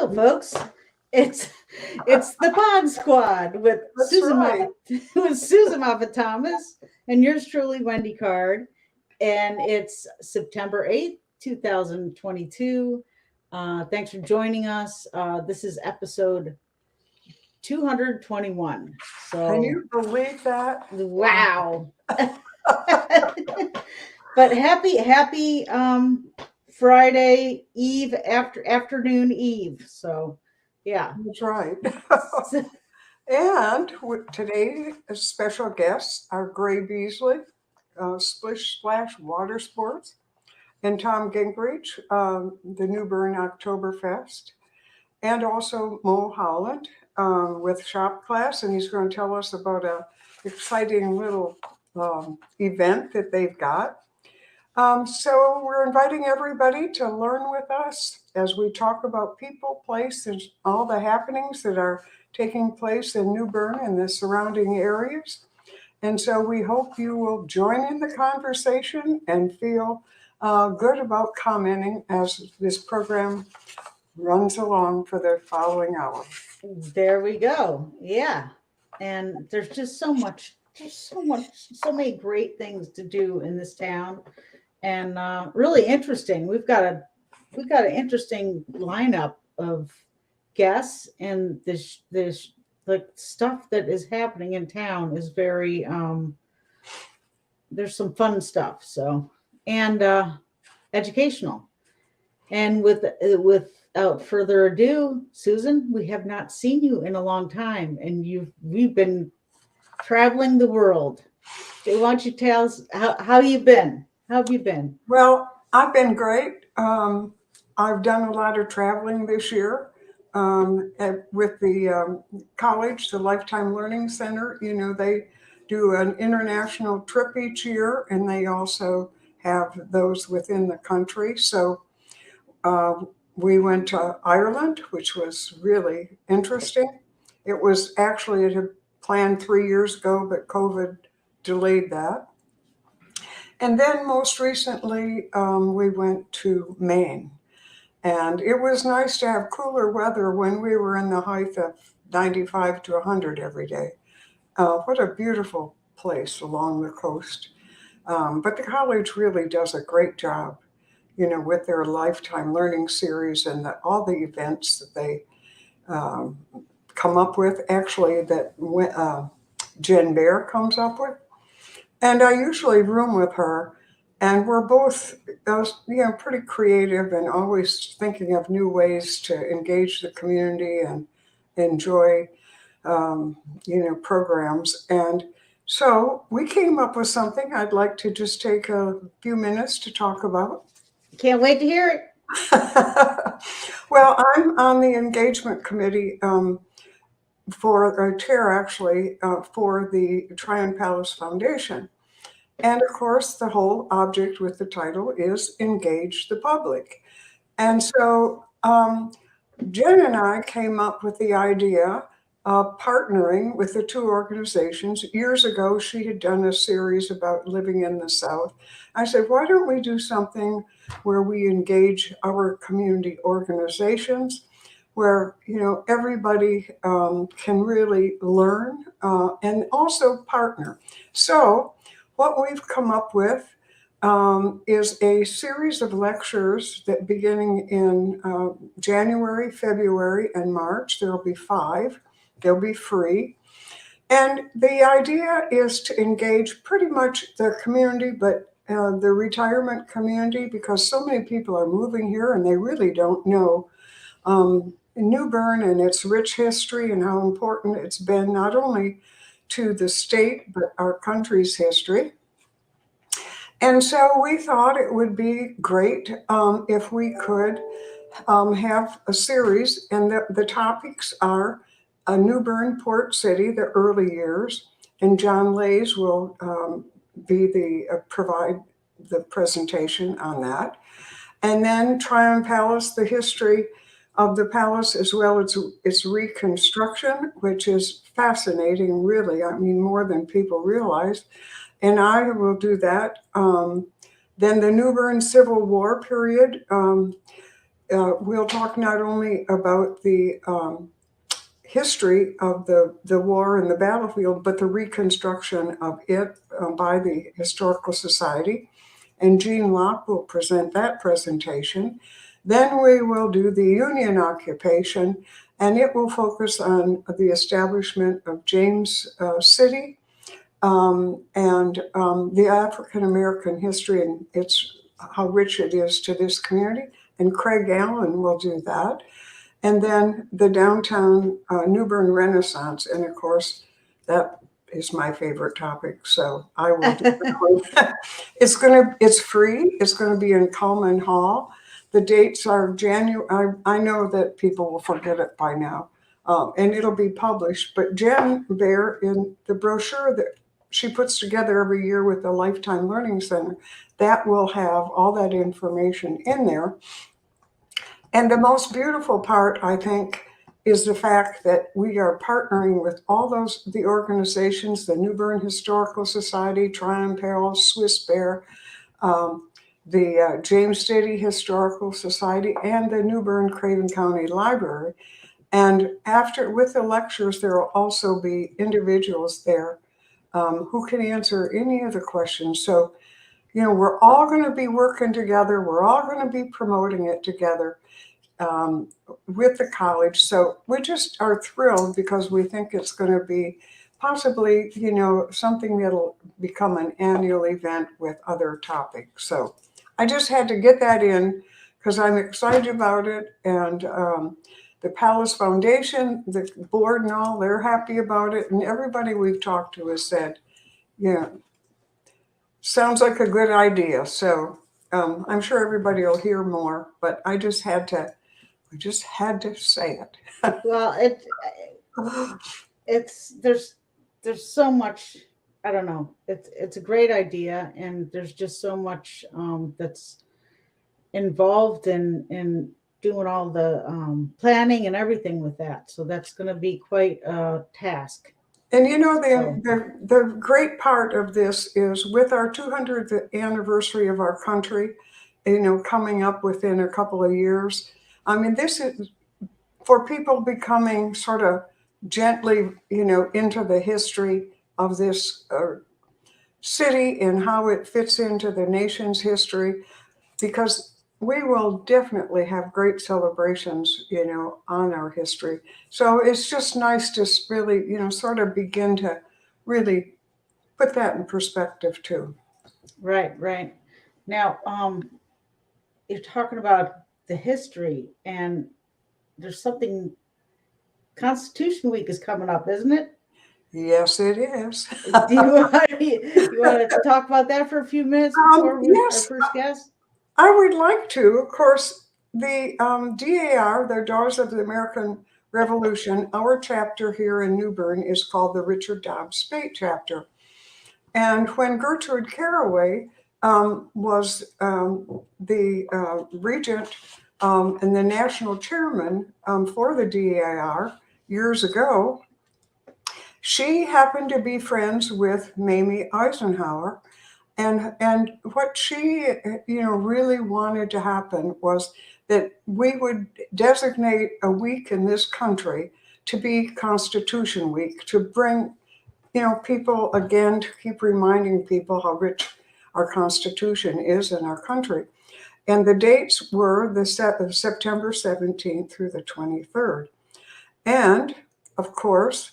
Hello, folks. It's the Podsquad with That's Susan right. Moffat-Thomas and yours truly, Wendy Card. And it's September 8th, 2022. Thanks for joining us. This is episode 221. Can So, you believe that? wow. But happy Friday Eve, afternoon Eve. So, yeah. That's right. And today, as special guests are Beasley, Splish Splash Water Sports, and Tom Gingrich, the New Bern Oktoberfest, and also Howland with Shop Class, and he's going to tell us about a exciting little event that they've got. So we're inviting everybody to learn with us as we talk about people, place, and all the happenings that are taking place in New Bern and the surrounding areas. And so we hope you will join in the conversation and feel good about commenting as this program runs along for the following hour. There we go. Yeah. And there's just so many great things to do in this town. And really interesting. We've got an interesting lineup of guests, and this the stuff that is happening in town is very there's some fun stuff. So, and educational. And without further ado, Susan, we have not seen you in a long time, and we've been traveling the world. Why don't you tell us how you've been? How have you been? Well, I've been great. I've done a lot of traveling this year with the college, the Lifetime Learning Center. You know, they do an international trip each year, and they also have those within the country. So we went to Ireland, which was really interesting. It was actually planned 3 years ago, but COVID delayed that. And then most recently, we went to Maine. And it was nice to have cooler weather when we were in the height of 95 to 100 every day. What a beautiful place along the coast. But the college really does a great job, you know, with their Lifetime Learning Series and all the events that they come up with, actually, that Jen Bear comes up with. And I usually room with her, and we're both, pretty creative and always thinking of new ways to engage the community and enjoy, programs. And so we came up with something I'd like to just take a few minutes to talk about. Can't wait to hear it. Well, I'm on the engagement committee for a chair, actually, for the Tryon Palace Foundation. And of course, the whole object with the title is Engage the Public. And so Jen and I came up with the idea of partnering with the two organizations. Years ago, she had done a series about living in the South. I said, why don't we do something where we engage our community organizations, where, you know, everybody can really learn and also partner. So what we've come up with is a series of lectures that beginning in January, February, and March. There'll be 5. They'll be free. And the idea is to engage pretty much the community, but the retirement community, because so many people are moving here and they really don't know New Bern and its rich history and how important it's been not only to the state, but our country's history. And so we thought it would be great if we could have a series, and the topics are New Bern, Port City, the early years, and John Lays will provide the presentation on that. And then Tryon Palace, the history of the palace as well as its reconstruction, which is fascinating, really. I mean, more than people realize. And I will do that. Then the New Bern Civil War period, we'll talk not only about the history of the war and the battlefield, but the reconstruction of it by the Historical Society. And Jean Locke will present that presentation. Then we will do the Union occupation, and it will focus on the establishment of James City and the African American history and its how rich it is to this community. And Craig Allen will do that. And then the downtown New Bern Renaissance. And of course, that is my favorite topic. So I will do it. It's free. It's going to be in Coleman Hall. The dates are January. I know that people will forget it by now. And it'll be published. But Jen Bear, in the brochure that she puts together every year with the Lifetime Learning Center, that will have all that information in there. And the most beautiful part, I think, is the fact that we are partnering with all the organizations, the New Bern Historical Society, Tryon Palace, Swiss Bear, the James City Historical Society, and the New Bern Craven County Library. And with the lectures, there will also be individuals there who can answer any of the questions. So, we're all going to be working together. We're all going to be promoting it together with the college. So we just are thrilled because we think it's going to be possibly, something that'll become an annual event with other topics. So I just had to get that in because I'm excited about it. And the Palace Foundation, the board and all, they're happy about it. And everybody we've talked to has said, sounds like a good idea. So I'm sure everybody will hear more, but I just had to say it. Well, there's so much. I don't know. It's a great idea, and there's just so much that's involved in doing all the planning and everything with that. So that's going to be quite a task. And the great part of this is with our 200th anniversary of our country, coming up within a couple of years. I mean, this is for people becoming sort of gently, into the history of this city and how it fits into the nation's history, because we will definitely have great celebrations, on our history. So it's just nice to really, sort of begin to really put that in perspective too. Right. Now, you're talking about the history, and there's something. Constitution Week is coming up, isn't it? Yes, it is. Do you want to talk about that for a few minutes before our first guest? I would like to. Of course, the DAR, the Daughters of the American Revolution, our chapter here in New Bern is called the Richard Dobbs Speight chapter. And when Gertrude Carraway was the regent and the national chairman for the DAR years ago, she happened to be friends with Mamie Eisenhower. And what she, really wanted to happen was that we would designate a week in this country to be Constitution Week, to bring, people again, to keep reminding people how rich our Constitution is in our country. And the dates were the September 17th through the 23rd. And of course,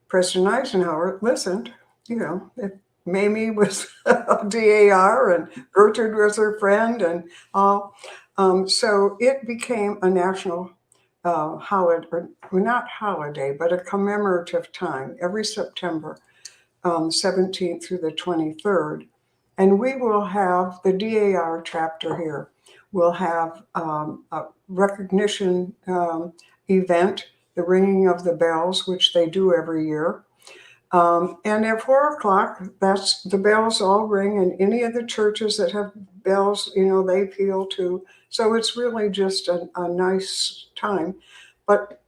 President Eisenhower listened, Mamie was a DAR and Gertrude was her friend and all. So it became a national holiday, or not holiday, but a commemorative time every September 17th through the 23rd. And we will have the DAR chapter here. We'll have a recognition event, the ringing of the bells, which they do every year. And at 4 o'clock, that's the bells all ring, and any of the churches that have bells, they peal too. So it's really just a nice time. But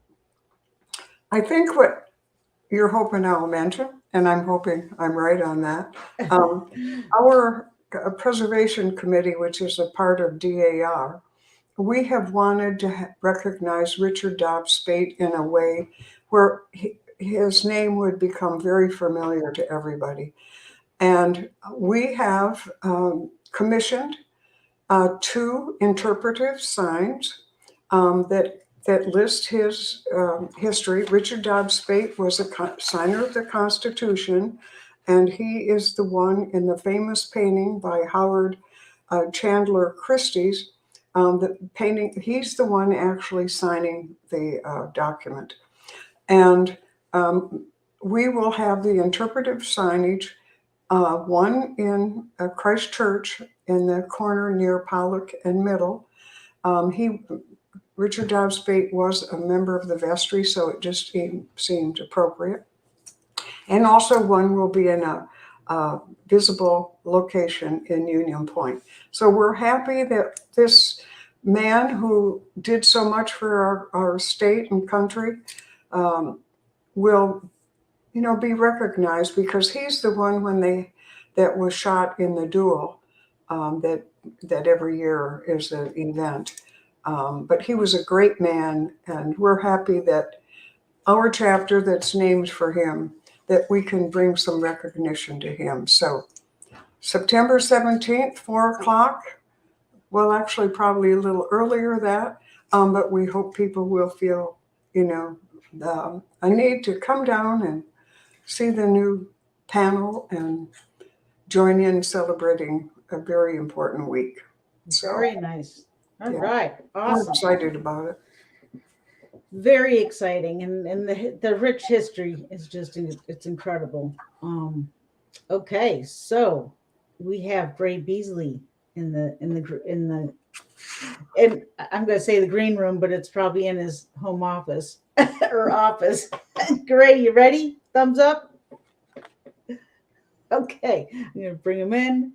I think what you're hoping I'll mention, and I'm hoping I'm right on that, our preservation committee, which is a part of DAR, we have wanted to recognize Richard Dobbs Spate in a way where his name would become very familiar to everybody. And we have commissioned 2 interpretive signs that list his history. Richard Dobbs Spate was a signer of the Constitution, and he is the one in the famous painting by Howard Chandler Christie's. The painting, he's the one actually signing the document. And we will have the interpretive signage, one in Christ Church in the corner near Pollock and Middle. Richard Dobbs Spate was a member of the vestry, so it just seemed appropriate. And also one will be in a visible location in Union Point. So we're happy that this man who did so much for our state and country will, be recognized, because he's the one that was shot in the duel that every year is an event. But he was a great man, and we're happy that our chapter that's named for him, that we can bring some recognition to him. So September 17th, 4:00. Well, actually probably a little earlier that, but we hope people will feel, a need to come down and see the new panel and join in celebrating a very important week. So, very nice. All right. I'm Awesome. excited about it. Very exciting, and the rich history is just, it's incredible. Okay, so we have Gray Beasley in the and I'm going to say the green room, but it's probably in his home office or office. Gray, you ready? Thumbs up. Okay, I'm going to bring him in.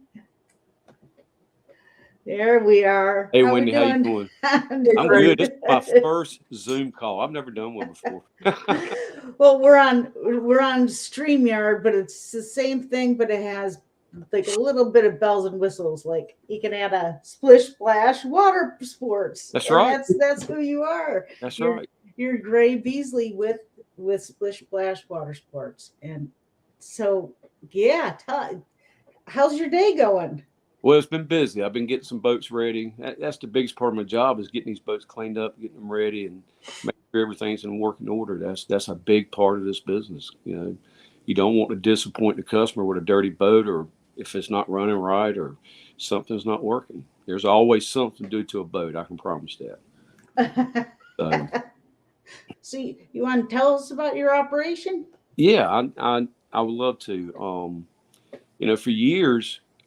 There we are. Hey, Wendy, how you doing? I'm good. This is my first Zoom call. I've never done one before. Well, we're on StreamYard, but it's the same thing, but it has like a little bit of bells and whistles. Like you can add a Splish Splash Water Sports. That's right. That's who you are. That's you're, right. You're Gray Beasley with Splish Splash Water Sports, and so yeah. How's your day going? Well, it's been busy. I've been getting some boats ready. That's the biggest part of my job, is getting these boats cleaned up, getting them ready, and making sure everything's in working order. That's a big part of this business. You don't want to disappoint the customer with a dirty boat, or if it's not running right, or something's not working. There's always something to do to a boat. I can promise that. So you want to tell us about your operation? Yeah, I would love to.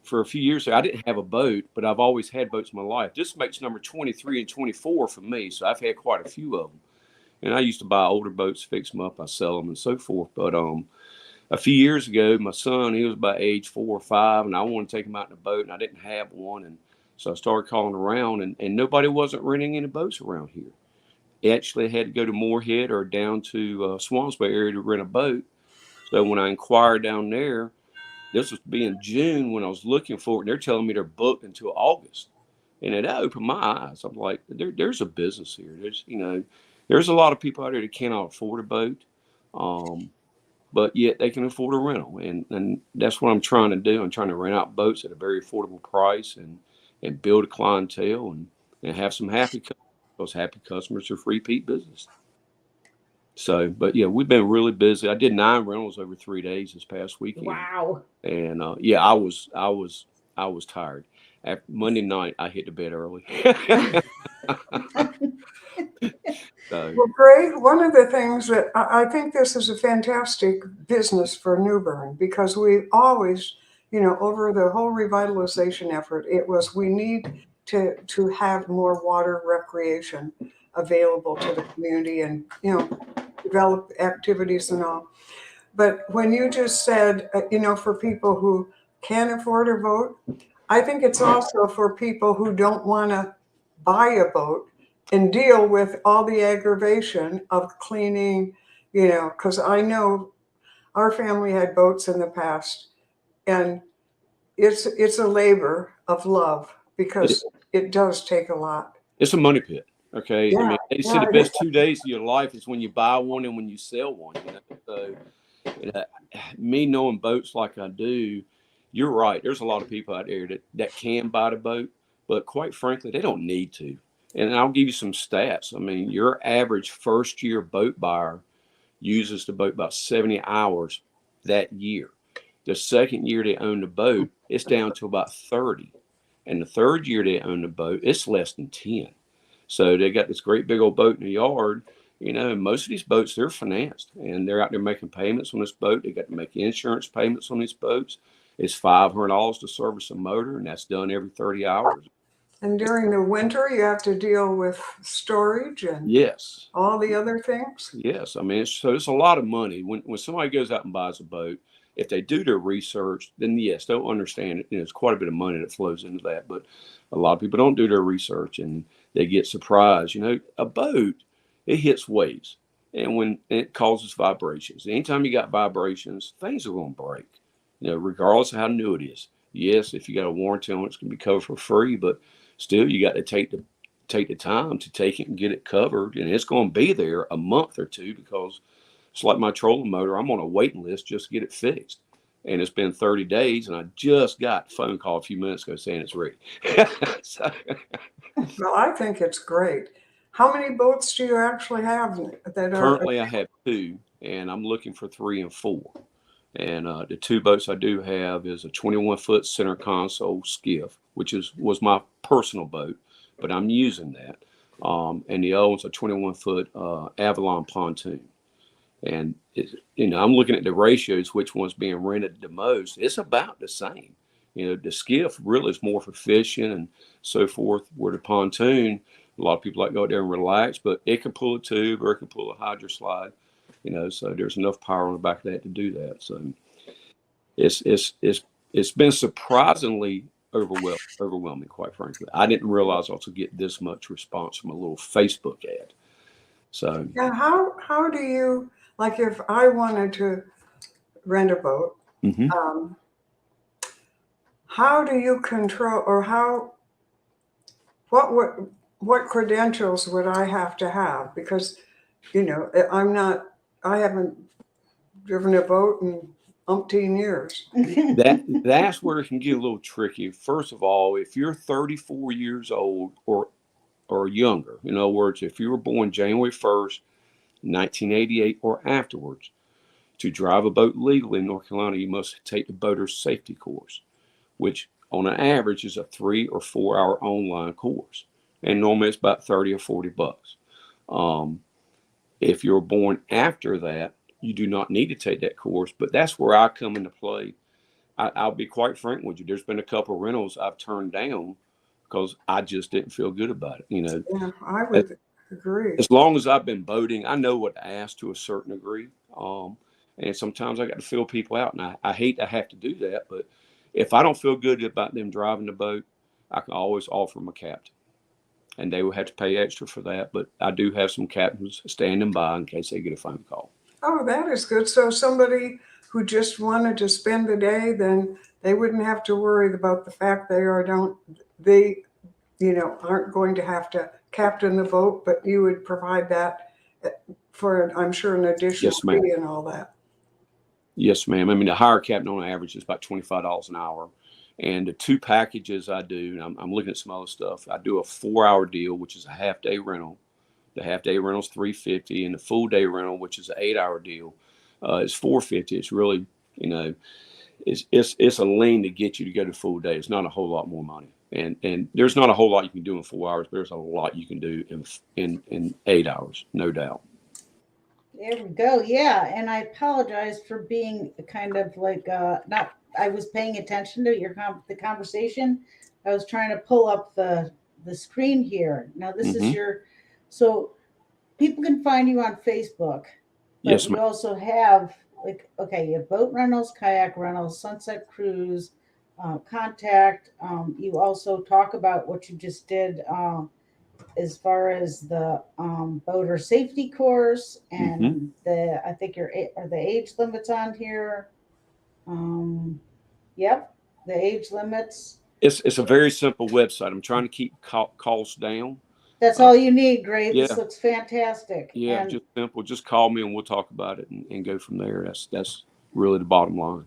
For a few years, I didn't have a boat, but I've always had boats in my life. This makes number 23 and 24 for me, so I've had quite a few of them. And I used to buy older boats, fix them up, I sell them, and so forth. But a few years ago, my son, he was about age 4 or 5, and I wanted to take him out in a boat, and I didn't have one. And so I started calling around, and nobody wasn't renting any boats around here. Actually, I had to go to Moorhead or down to Swansboro area to rent a boat. So when I inquired down there, this was being June when I was looking for it, and they're telling me they're booked until August. And it opened my eyes. I'm like, there's a business here. There's a lot of people out there that cannot afford a boat, but yet they can afford a rental. And that's what I'm trying to do. I'm trying to rent out boats at a very affordable price and build a clientele and have some happy customers, because happy customers are repeat business. So, but yeah, we've been really busy. I did 9 rentals over 3 days this past weekend. Wow. And yeah, I was tired. After Monday night, I hit the bed early. Well, Gray, one of the things that I think this is a fantastic business for New Bern, because we always, over the whole revitalization effort, it was, we need to have more water recreation available to the community, and develop activities and all. But when you just said, for people who can't afford a boat, I think it's also for people who don't want to buy a boat and deal with all the aggravation of cleaning, because I know our family had boats in the past, and it's a labor of love, because it does take a lot. It's a money pit. Okay. I Yeah, mean, they say yeah, the it best is. 2 days of your life is when you buy one and when you sell one. You know? So, you know, me knowing boats like I do, you're right. There's a lot of people out there that can buy the boat, but quite frankly, they don't need to. And I'll give you some stats. I mean, your average first year boat buyer uses the boat about 70 hours that year. The second year they own the boat, it's down to about 30. And the third year they own the boat, it's less than 10. So they got this great big old boat in the yard. You know, and most of these boats, they're financed and they're out there making payments on this boat. They got to make insurance payments on these boats. It's $500 to service a motor, and that's done every 30 hours. And during the winter, you have to deal with storage and Yes. all the other things. Yes. I mean, it's a lot of money. When somebody goes out and buys a boat, if they do their research, then yes, they'll understand it. You know, it's quite a bit of money that flows into that. But a lot of people don't do their research and they get surprised. You know, a boat, it hits waves, and when it causes vibrations. Anytime you got vibrations, things are going to break, you know, regardless of how new it is. Yes, if you got a warranty on it, it's going to be covered for free, but still you got to take the time to take it and get it covered, and it's going to be there a month or two, because it's like my trolling motor. I'm on a waiting list just to get it fixed, and it's been 30 days, and I just got a phone call a few minutes ago saying it's ready. So, Well, I think it's great. How many boats do you actually have that are? currently, I have 2, and I'm looking for 3 and 4. And the 2 boats I do have is a 21-foot center console skiff, which was my personal boat, but I'm using that. And the other one's a 21-foot Avalon pontoon. And you know, I'm looking at the ratios, which one's being rented the most. It's about the same. You know, the skiff really is more for fishing and so forth. Where the pontoon, a lot of people like to go out there and relax, but it can pull a tube or it can pull a hydro slide. You know, so there's enough power on the back of that to do that. So it's been surprisingly overwhelming, quite frankly. I didn't realize I also get this much response from a little Facebook ad. So Yeah, how do you, like, if I wanted to rent a boat, mhm. How do you control, or what credentials would I have to have? Because, you know, I haven't driven a boat in umpteen years. That's where it can get a little tricky. First of all, if you're 34 years old or younger, in other words, if you were born January 1st, 1988 or afterwards, to drive a boat legally in North Carolina, you must take the boater's safety course, which on an average is a 3 or 4 hour online course. And normally it's about 30 or 40 bucks. If you're born after that, you do not need to take that course, but that's where I come into play. I'll be quite frank with you. There's been a couple of rentals I've turned down because I just didn't feel good about it. You know, Yeah, I would agree. as long as I've been boating, I know what to ask to a certain degree. And sometimes I got to fill people out, and I hate to have to do that, but if I don't feel good about them driving the boat, I can always offer them a captain, and they will have to pay extra for that. But I do have some captains standing by in case they get a phone call. Oh, that is good. So somebody who just wanted to spend the day, then they wouldn't have to worry about the fact they aren't going to have to captain the boat, but you would provide that for, I'm sure, an additional Yes, ma'am. fee and all that. Yes, ma'am. I mean, the hire captain on average is about $25 an hour. And the 2 packages I do, and I'm looking at some other stuff. I do a 4-hour deal, which is a half-day rental. The half-day rental is $350, and the full-day rental, which is an 8-hour deal, is $450. It's really, you know, it's a lane to get you to go to full day. It's not a whole lot more money, and there's not a whole lot you can do in 4 hours, but there's a lot you can do in 8 hours, no doubt. There we go. Yeah. And I apologize for being kind of like, not, I was paying attention to the conversation. I was trying to pull up the screen here. Now this is so people can find you on Facebook. But Yes, you ma'am. also have you have boat rentals, kayak rentals, sunset cruise, contact. You also talk about what you just did, as far as the boater safety course, and I think are the age limits on here. Yep, the age limits. It's a very simple website. I'm trying to keep costs down. That's all you need, Gray. Yeah. This looks fantastic. Yeah, And just simple. Just call me and we'll talk about it and go from there. That's really the bottom line.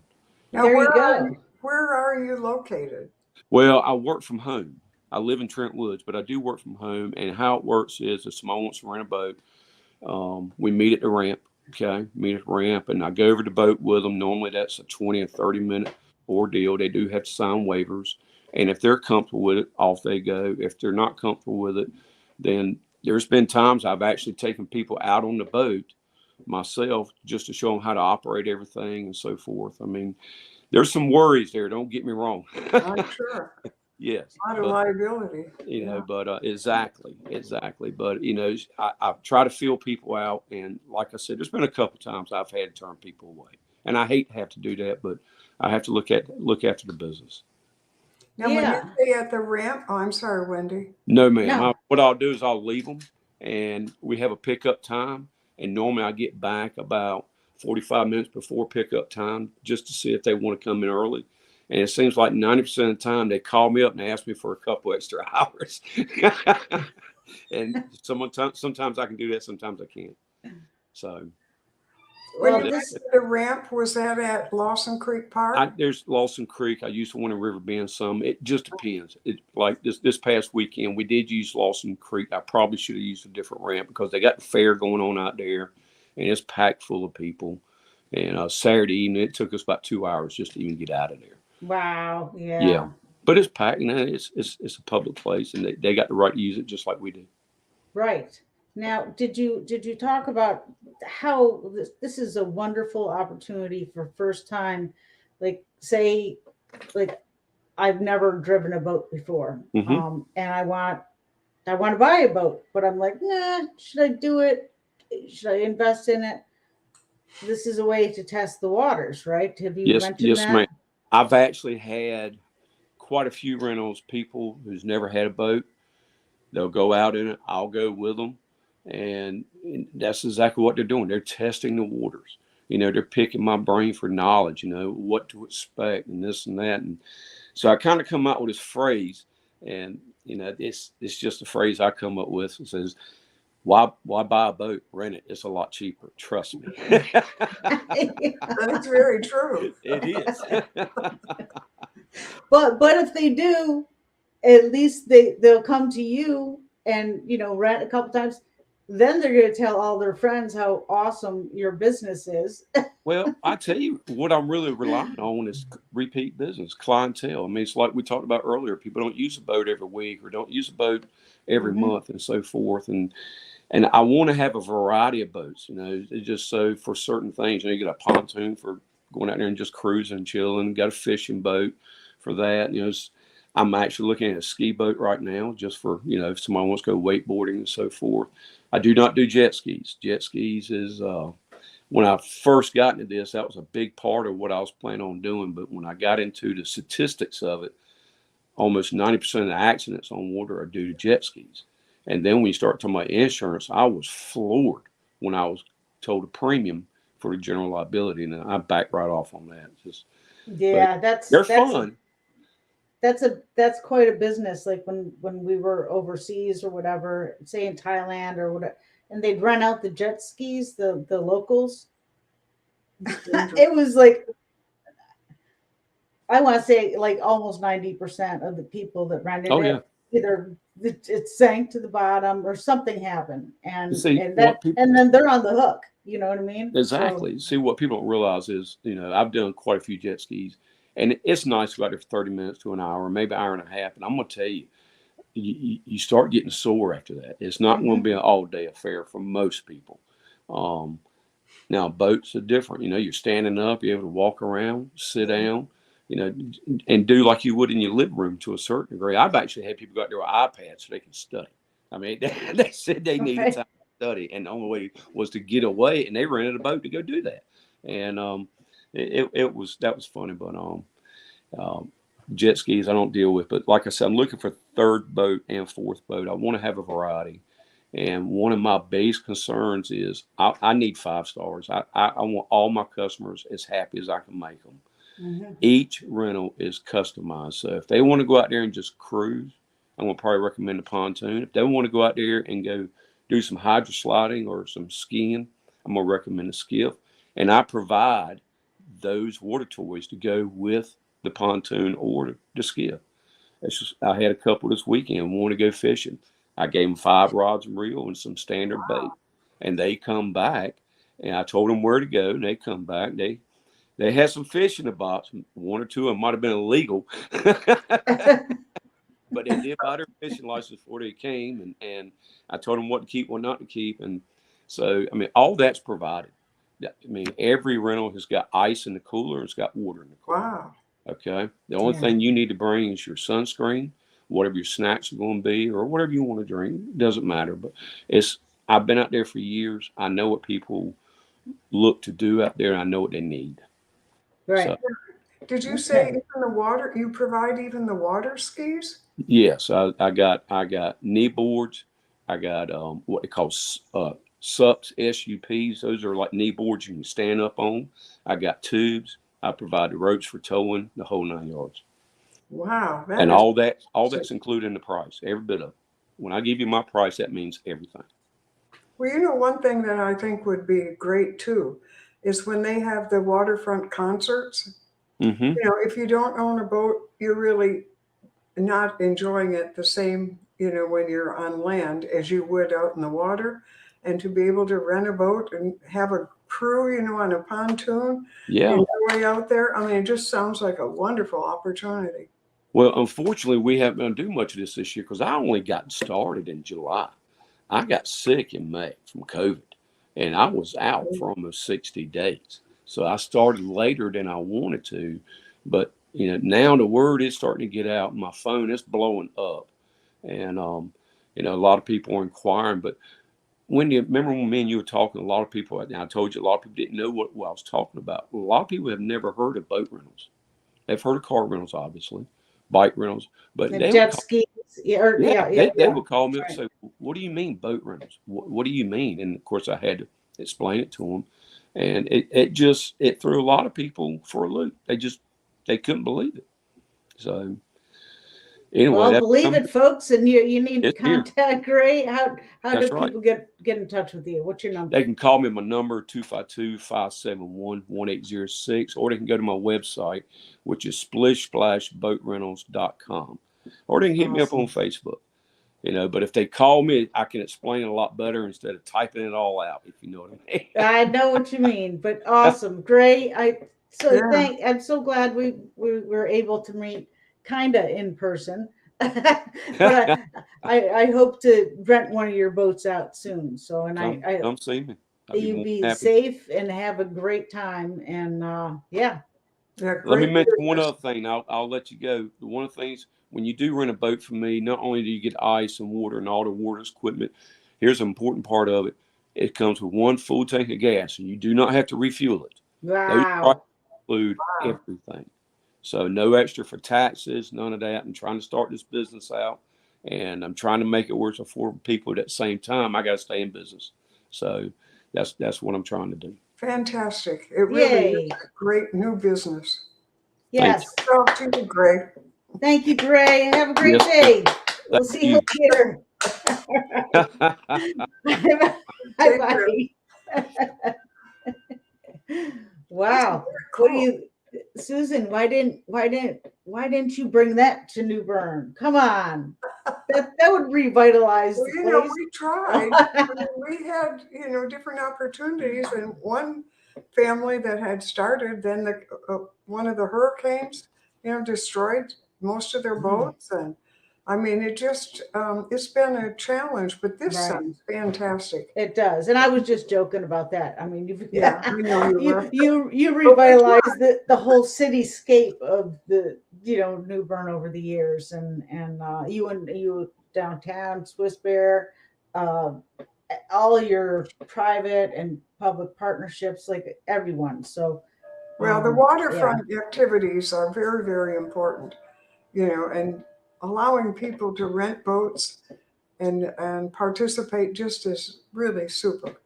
Now, there you go. where are you located? Well, I work from home. I live in Trent Woods, but I do work from home. And how it works is if someone wants to rent a boat, we meet at the ramp. Okay, meet at the ramp, and I go over the boat with them. Normally, that's a 20 or 30-minute ordeal. They do have to sign waivers, and if they're comfortable with it, off they go. If they're not comfortable with it, then there's been times I've actually taken people out on the boat myself just to show them how to operate everything and so forth. I mean, there's some worries there. Don't get me wrong. I'm sure. Yes. A lot of liability. You know, but exactly. But, you know, I try to feel people out. And like I said, there's been a couple times I've had to turn people away. And I hate to have to do that, but I have to look after the business. Now, when you say at the ramp, oh, I'm sorry, Wendy. No, ma'am. No. What I'll do is I'll leave them, and we have a pickup time. And normally I get back about 45 minutes before pickup time just to see if they want to come in early. And it seems like 90% of the time they call me up and ask me for a couple extra hours. And sometimes I can do that, sometimes I can't. So. When Well, you went to the ramp, was that at Lawson Creek Park? There's Lawson Creek. I used to one in River Bend some. It just depends. It like this past weekend, we did use Lawson Creek. I probably should have used a different ramp because they got the fair going on out there, and it's packed full of people. And Saturday evening, it took us about 2 hours just to even get out of there. Wow. Yeah. Yeah, but it's packed, and it's a public place, and they got the right to use it just like we do. Right. Now, did you talk about how this is a wonderful opportunity for first time, like say, like I've never driven a boat before, Mhm. and I want to buy a boat, but I'm like, nah, should I do it? Should I invest in it? This is a way to test the waters, right? Have you mentioned Yes, that? ma'am. I've actually had quite a few rentals, people who's never had a boat. They'll go out in it. I'll go with them. And that's exactly what they're doing. They're testing the waters. You know, they're picking my brain for knowledge, you know, what to expect and this and that. And so I kind of come out with this phrase, and, you know, it's just a phrase I come up with. It says, why buy a boat? Rent it. It's a lot cheaper. Trust me. That's very true. It is. But if they do, at least they'll come to you and rent a couple times. Then they're going to tell all their friends how awesome your business is. Well, I tell you what I'm really relying on is repeat business, clientele. I mean, it's like we talked about earlier. People don't use a boat every week or don't use a boat every month and so forth. And I want to have a variety of boats, you know, it's just so for certain things, you get a pontoon for going out there and just cruising, chilling, got a fishing boat for that. I'm actually looking at a ski boat right now just for, if somebody wants to go wakeboarding and so forth. I do not do jet skis. Jet skis is, when I first got into this, that was a big part of what I was planning on doing. But when I got into the statistics of it, almost 90% of the accidents on water are due to jet skis. And then when you start talking about insurance, I was floored when I was told a premium for the general liability. And I backed right off on that. They're fun. That's quite a business. Like when we were overseas or whatever, say in Thailand or whatever, and they'd rent out the jet skis, the locals. It was like, I want to say like almost 90% of the people that rented it, either it sank to the bottom or something happened, and then they're on the hook. You know what I mean? Exactly. See, what people don't realize is, I've done quite a few jet skis. And it's nice to go out there for 30 minutes to an hour, maybe an hour and a half. And I'm going to tell you, you start getting sore after that. It's not going to be an all-day affair for most people. Now, boats are different. You're standing up, you're able to walk around, sit down, and do like you would in your living room to a certain degree. I've actually had people go out there with iPads so they can study. I mean, they said they needed time to study, and the only way was to get away, and they rented a boat to go do that. And that was funny, but jet skis I don't deal with. But like I said, I'm looking for third boat and fourth boat. I want to have a variety, and one of my base concerns is I need 5 stars. I want all my customers as happy as I can make them. Each rental is customized, so if they want to go out there and just cruise, I'm going to probably recommend the pontoon. If they want to go out there and go do some hydro sliding or some skiing, I'm going to recommend a skiff. And I provide those water toys to go with the pontoon or the skiff. I had a couple this weekend want to go fishing. I gave them 5 rods and reel and some standard bait, and they come back. And I told them where to go, and they come back. They had some fish in the box. 1 or 2 of them might have been illegal, but they did buy their fishing license before they came. And I told them what to keep, what not to keep. And so, I mean, all that's provided. I mean, every rental has got ice in the cooler. It's got water in the cooler. Wow. Okay. The only thing you need to bring is your sunscreen, whatever your snacks are going to be, or whatever you want to drink. It doesn't matter. But I've been out there for years. I know what people look to do out there, and I know what they need. Right. So, Did you say even the water? You provide even the water skis? yes, I got knee boards. I got what they call SUPs, SUPs. Those are like knee boards you can stand up on. I got tubes. I provide the ropes for towing, the whole 9 yards. Wow. And all that's included in the price, every bit of it. When I give you my price, that means everything. Well, you know, one thing that I think would be great too is when they have the waterfront concerts. Mm-hmm. You know, if you don't own a boat, you're really not enjoying it the same, you know, when you're on land as you would out in the water. And to be able to rent a boat and have a crew, you know, on a pontoon, enjoy out there. I mean, it just sounds like a wonderful opportunity. Well, unfortunately, we haven't been able to do much of this year because I only got started in July. I got sick in May from COVID, and I was out for almost 60 days. So I started later than I wanted to, but you know, now the word is starting to get out. My phone is blowing up, and you know, a lot of people are inquiring. But Wendy, remember when me and you were talking? A lot of people, and I told you, a lot of people didn't know what I was talking about. A lot of people have never heard of boat rentals. They've heard of car rentals, obviously, bike rentals, but jet skis. They would call me up and say, "What do you mean boat rentals? What do you mean?" And of course, I had to explain it to them, and it threw a lot of people for a loop. They couldn't believe it. So anyway, well, believe it, folks, and you need to contact Gray. How do people get in touch with you? What's your number? They can call me. My number 252-571-1806, or they can go to my website, which is splishsplashboatrentals.com, or they can hit me up on Facebook. You know, but if they call me, I can explain a lot better instead of typing it all out, if you know what I mean. I know what you mean, but awesome. Gray, I'm so glad we were able to meet kind of in person. But I hope to rent one of your boats out soon. So, and come see me. You be safe and have a great time. And let me mention one other thing. I'll let you go. One of the things, when you do rent a boat from me, not only do you get ice and water and all the water equipment, here's an important part of it. It comes with 1 full tank of gas, and you do not have to refuel it. Wow. Those include everything. So no extra for taxes, none of that. I'm trying to start this business out, and I'm trying to make it work for people. At the same time, I got to stay in business. So that's what I'm trying to do. Fantastic. It really is a great new business. Yes. Talk to you, Gray. Thank you, Gray. Have a great day. We'll see you later. Bye-bye. Wow. Cool. What do you, Susan? Why didn't you bring that to New Bern? Come on. That would revitalize the place. You know, we tried. We had, you know, different opportunities, and one family that had started, then one of the hurricanes, you know, destroyed most of their boats, and I mean, it just it's been a challenge, but this sounds fantastic. It does, and I was just joking about that. I mean, you revitalized the whole cityscape of the New Bern over the years, and you downtown Swiss Bear, all your private and public partnerships, like everyone. So, well, the waterfront activities are very, very important, you know, and allowing people to rent boats and participate just is really super.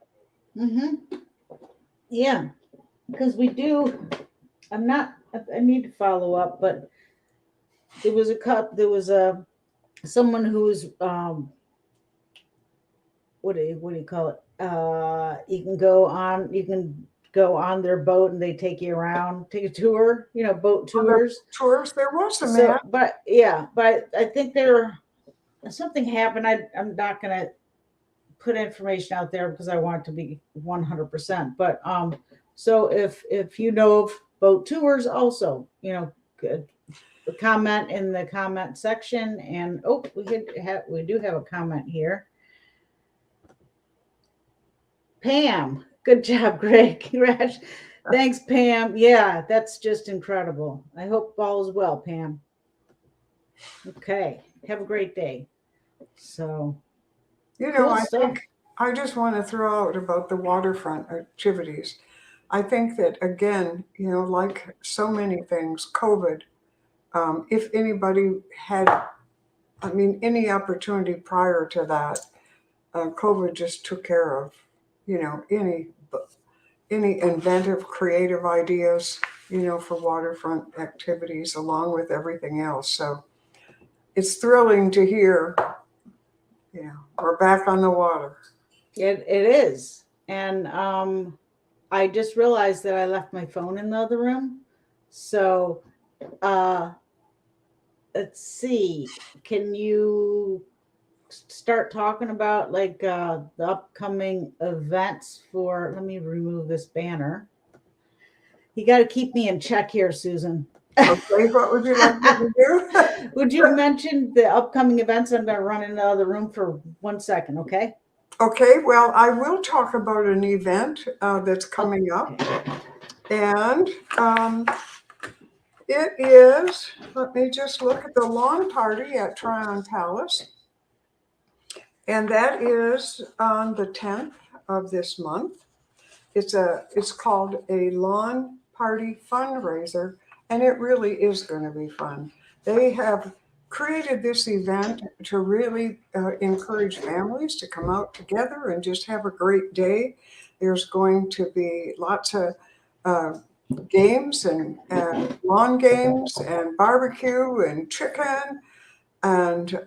Yeah, because we do. I need to follow up, but there was a someone who's what do you call it? You can go on their boat and they take you around, take a tour, boat On the tours. tours, there was a man. So, but yeah, but I think something happened. I'm not gonna put information out there because I want it to be 100%. But so if you know of boat tours, also, good, comment in the comment section. And we do have a comment here. Pam, good job, Greg. Congrats. Thanks, Pam. Yeah, that's just incredible. I hope all is well, Pam. Okay, have a great day. So, cool I stuff. think I just want to throw out about the waterfront activities. I think that, again, like so many things, COVID, if anybody had, any opportunity prior to that, COVID just took care of, any inventive, creative ideas, for waterfront activities along with everything else. So it's thrilling to hear, we're back on the water. It is. And I just realized that I left my phone in the other room. So let's see. Can you start talking about like the upcoming events for, let me remove this banner. You got to keep me in check here, Susan. Okay, what would you like me to do? Would you mention the upcoming events? I'm going to run in the other room for 1 second, okay? Okay, well, I will talk about an event that's coming up. And it is, let me just look at the lawn party at Tryon Palace. And that is on the 10th of this month. It's called a lawn party fundraiser, and it really is going to be fun. They have created this event to really encourage families to come out together and just have a great day. There's going to be lots of games and lawn games and barbecue and chicken, and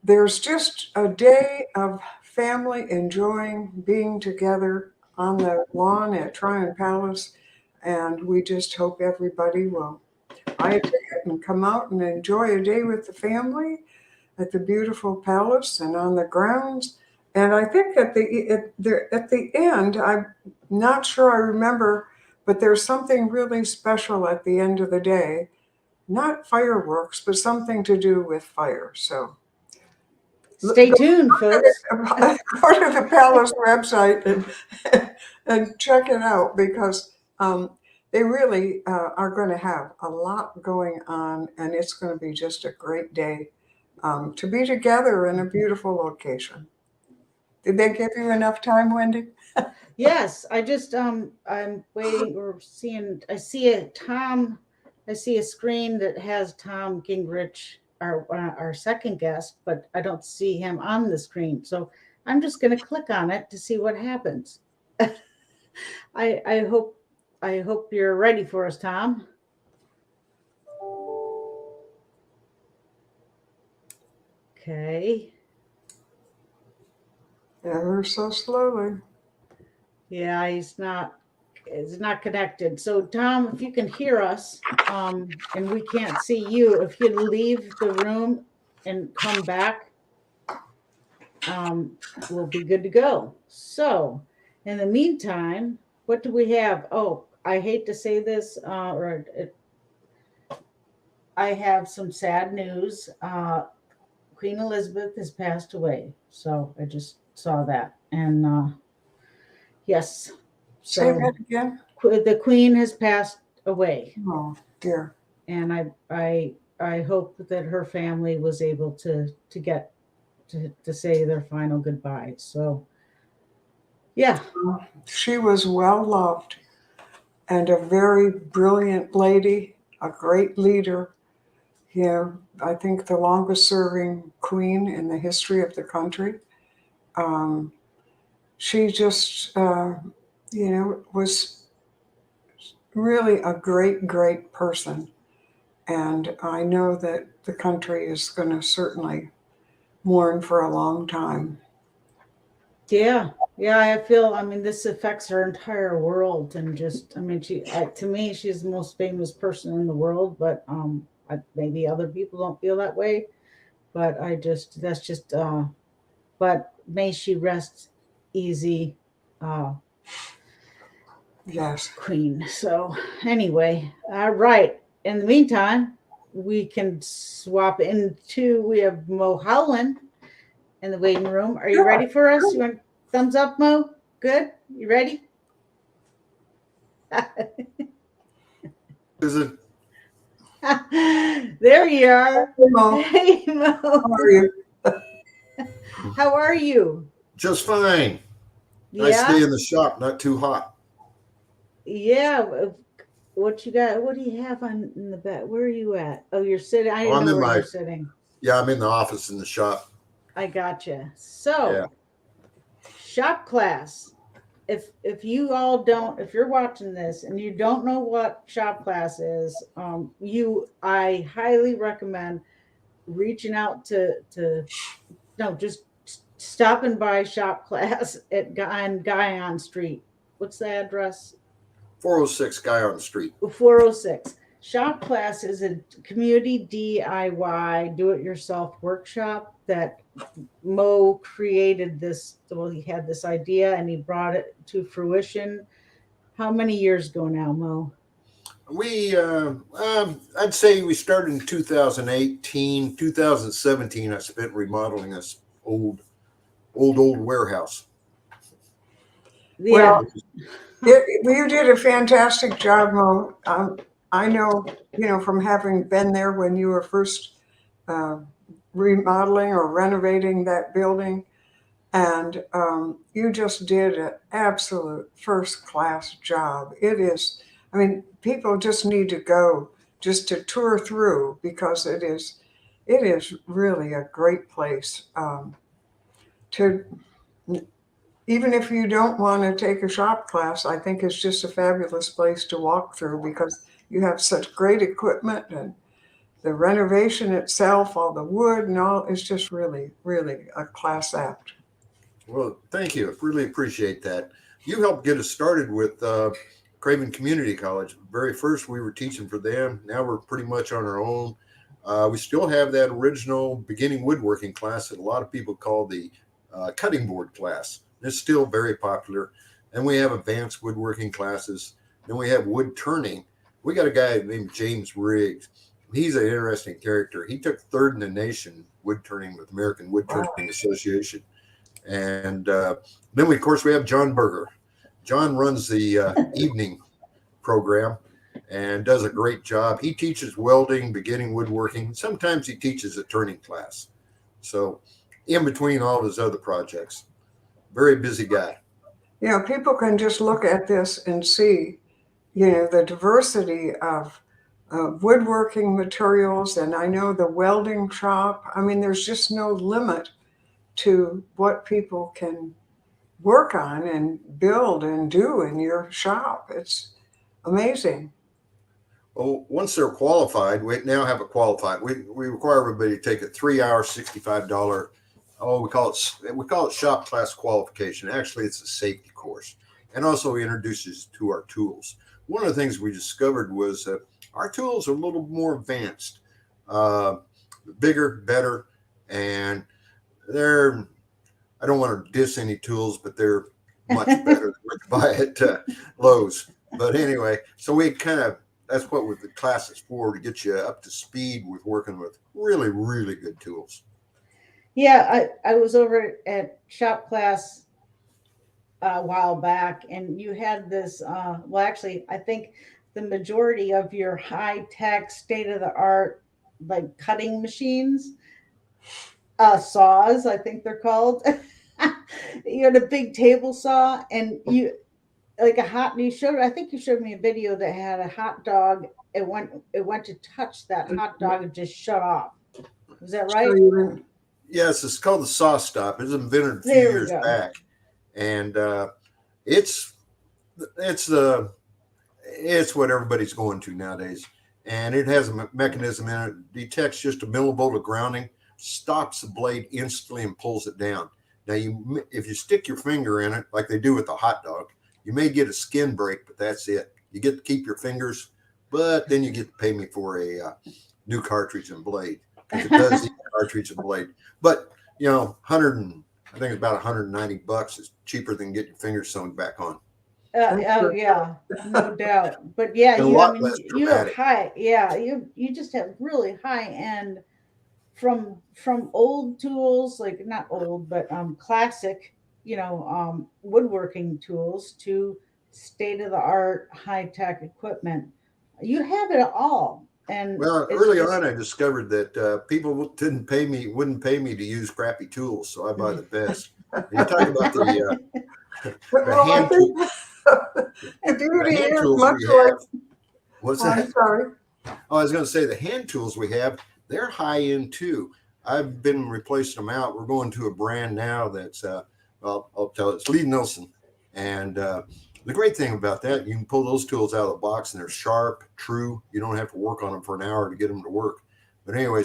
there's just a day of family enjoying being together on the lawn at Tryon Palace, and we just hope everybody will buy a ticket and come out and enjoy a day with the family at the beautiful palace and on the grounds. And I think at the end, I'm not sure I remember, but there's something really special at the end of the day. Not fireworks, but something to do with fire. So stay tuned, folks. Go to the palace website and check it out, because they really are going to have a lot going on, and it's going to be just a great day to be together in a beautiful location. Did they give you enough time, Wendy? Yes, I just I'm waiting or seeing. I see a screen that has Tom Gingrich, our second guest, but I don't see him on the screen. So I'm just going to click on it to see what happens. I hope you're ready for us, Tom. Okay. Ever so slowly. Yeah, it's not connected. So Tom, if you can hear us, and we can't see you, if you leave the room and come back, we'll be good to go. So in the meantime, what do we have? Oh, I hate to say this, I have some sad news. Queen Elizabeth has passed away. So I just saw that. And yes. So, say that again. The Queen has passed away. Oh dear. And I hope that her family was able to get to say their final goodbye. So yeah. She was well loved and a very brilliant lady, a great leader. Yeah, I think the longest serving queen in the history of the country. She just, was really a great, great person. And I know that the country is going to certainly mourn for a long time. Yeah. Yeah, I mean, this affects her entire world, and just, I mean, to me, she's the most famous person in the world, but maybe other people don't feel that way. But but may she rest easy, uh, Yes. Queen. So anyway, all right. In the meantime, we can swap into, we have Mo Howland in the waiting room. Are you ready for us? You want thumbs up, Mo? Good? You ready? Is it? There you are. Mo, Hey, Mo. how are you? How are you? Just fine. Nice day Yeah? in the shop, not too hot. Yeah. What you got? What do you have on in the back? Where are you at? Oh, you're sitting. I didn't I'm know in where my- you're sitting. Yeah, I'm in the office in the shop. I gotcha. So, shop class. If you all don't, if you're watching this and you don't know what shop class is, I highly recommend reaching out just stopping by shop class on Guyon Street. What's the address? 406 guy on the street. 406. Shop class is a community DIY do-it-yourself workshop that Mo created this. Well, he had this idea and he brought it to fruition. How many years ago now, Mo? I'd say we started in 2018, 2017. I spent remodeling this old warehouse. Yeah. Well, you did a fantastic job, Mo. I know, from having been there when you were first remodeling or renovating that building, and you just did an absolute first-class job. It is, I mean, people just need to go just to tour through, because it is really a great place to. Even if you don't want to take a shop class, I think it's just a fabulous place to walk through, because you have such great equipment, and the renovation itself, all the wood and all, is just really, really a class act. Well, thank you. Really appreciate that. You helped get us started with Craven Community College. Very first, we were teaching for them. Now we're pretty much on our own. We still have that original beginning woodworking class that a lot of people call the cutting board class. It's still very popular. And we have advanced woodworking classes. Then we have wood turning. We got a guy named James Riggs. He's an interesting character. He took third in the nation wood turning with American Wood Turning Association. And then of course we have John Berger. John runs the evening program and does a great job. He teaches welding, beginning woodworking. Sometimes he teaches a turning class. So in between all of his other projects, very busy guy. People can just look at this and see, the diversity of woodworking materials. And I know the welding shop. I mean, there's just no limit to what people can work on and build and do in your shop. It's amazing. Well, once they're qualified, we now have it qualified. We require everybody to take a 3-hour, $65. We call it shop class qualification. Actually, it's a safety course, and also introduces to our tools. One of the things we discovered was that our tools are a little more advanced, bigger, better, and they're. I don't want to diss any tools, but they're much better than what you buy at Lowe's. But anyway, so that's what the class is for, to get you up to speed with working with really, really good tools. Yeah, I was over at shop class a while back, and you had this, actually, I think the majority of your high-tech, state-of-the-art, like cutting machines, saws, I think they're called. You had a big table saw, and you I think you showed me a video that had a hot dog. It went to touch that hot dog and just shut off. Was that right? So Yes, it's called the Saw Stop. It was invented a few There we years go. back, and it's what everybody's going to nowadays. and it has a mechanism in it, detects just a millivolt of grounding, stops the blade instantly and pulls it down. Now, if you stick your finger in it, like they do with the hot dog, you may get a skin break, but that's it. You get to keep your fingers, but then you get to pay me for a new cartridge and blade, because it does eat cartridge and blade. But, you know, I think it's about $190 is cheaper than getting your fingers sewn back on. Oh yeah, no doubt. But yeah, And a you lot I mean less you have dramatic. high, yeah, you just have really high end from old tools, like not old, but classic, woodworking tools to state of the art high tech equipment. You have it all, and Well, it's early just on, I discovered that people wouldn't pay me to use crappy tools, so I buy the best. You talk about the Well, I hand tool, think the beauty the hand is tools much we like, have. What's I'm that? sorry. Oh, I was going to say the hand tools we have, they're high end too. I've been replacing them out. We're going to a brand now that's, I'll tell it, it's Lee Nielsen. And the great thing about that, you can pull those tools out of the box and they're sharp, true. You don't have to work on them for an hour to get them to work. But anyway,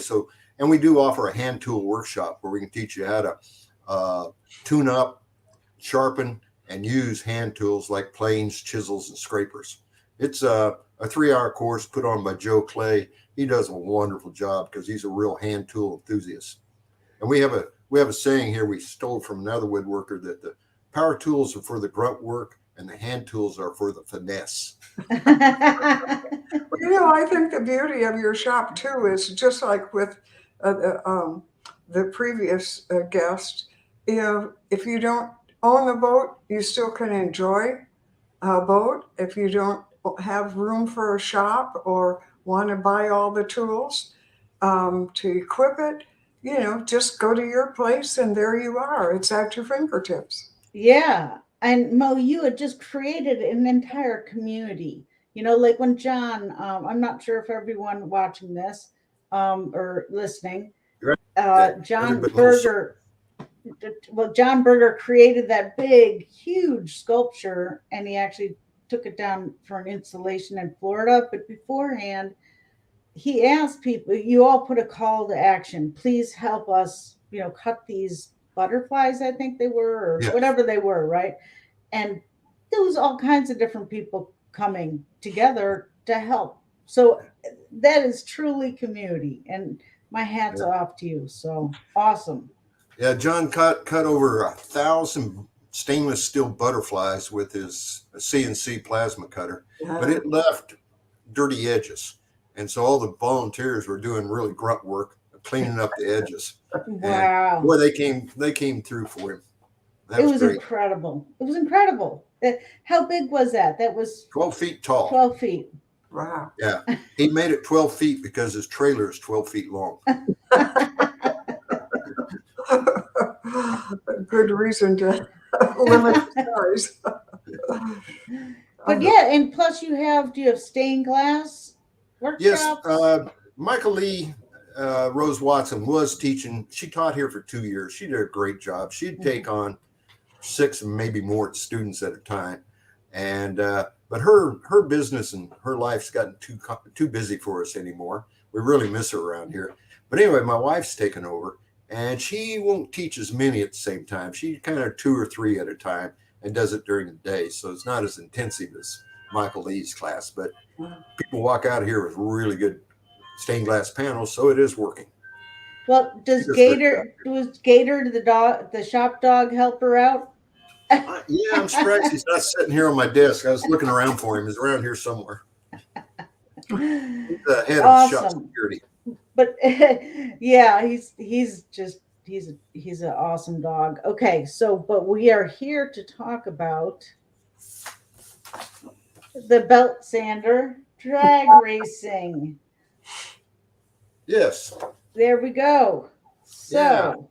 and we do offer a hand tool workshop where we can teach you how to tune up, sharpen, and use hand tools like planes, chisels, and scrapers. It's a 3-hour course put on by Joe Clay. He does a wonderful job because he's a real hand tool enthusiast. And we have a saying here we stole from another woodworker that the power tools are for the grunt work and the hand tools are for the finesse. Well, I think the beauty of your shop too is just like with the previous guest. If you don't own a boat, you still can enjoy a boat. If you don't have room for a shop or want to buy all the tools to equip it, just go to your place and there you are. It's at your fingertips. Yeah. And Mo, you had just created an entire community. Like when John, I'm not sure if everyone watching this or listening, John Everybody Berger, John Berger created that big, huge sculpture, and he actually took it down for an installation in Florida. But beforehand, he asked people, you all put a call to action. Please help us, cut these butterflies, I think they were, or Yeah. whatever they were, right? And there was all kinds of different people coming together to help. So that is truly community. And my hat's off to you. So awesome. Yeah, John cut over 1,000 stainless steel butterflies with his CNC plasma cutter, but it left dirty edges. And so all the volunteers were doing really grunt work, cleaning up the edges. Wow. And boy, they came through for him. That It was great. incredible. It was incredible. How big was that? That was 12 feet tall. 12 feet. Wow. Yeah. He made it 12 feet because his trailer is 12 feet long. Good reason to limit the size. But yeah, and plus do you have stained glass workshops? Yes. Michael Lee, Rose Watson was teaching. She taught here for 2 years. She did a great job. She'd take on 6 and maybe more students at a time. And, but her business and her life's gotten too busy for us anymore. We really miss her around here. But anyway, my wife's taken over and she won't teach as many at the same time. She kind of 2 or 3 at a time and does it during the day. So it's not as intensive as Michael Lee's class, but people walk out of here with really good stained glass panels. So it is working. Well, does Gator the shop dog help her out? Yeah, I'm surprised he's not sitting here on my desk. I was looking around for him. He's around here somewhere. He's the head of shop security. But yeah, he's an awesome dog. Okay, but we are here to talk about the belt sander drag racing. Yes. There we go. So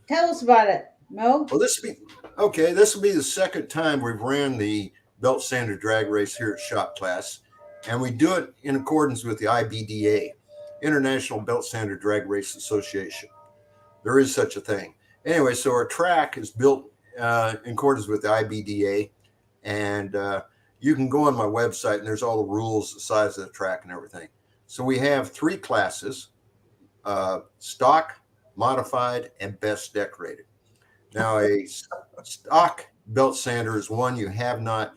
tell us about it, Mo. Well, this will be the second time we've ran the belt sander drag race here at Shop Class, and we do it in accordance with the IBDA, International Belt Sander Drag Race Association. There is such a thing. Anyway, so our track is built in accordance with the IBDA, and you can go on my website and there's all the rules, the size of the track and everything. So we have 3 classes, stock, modified, and best decorated. Now a stock belt sander is one you have not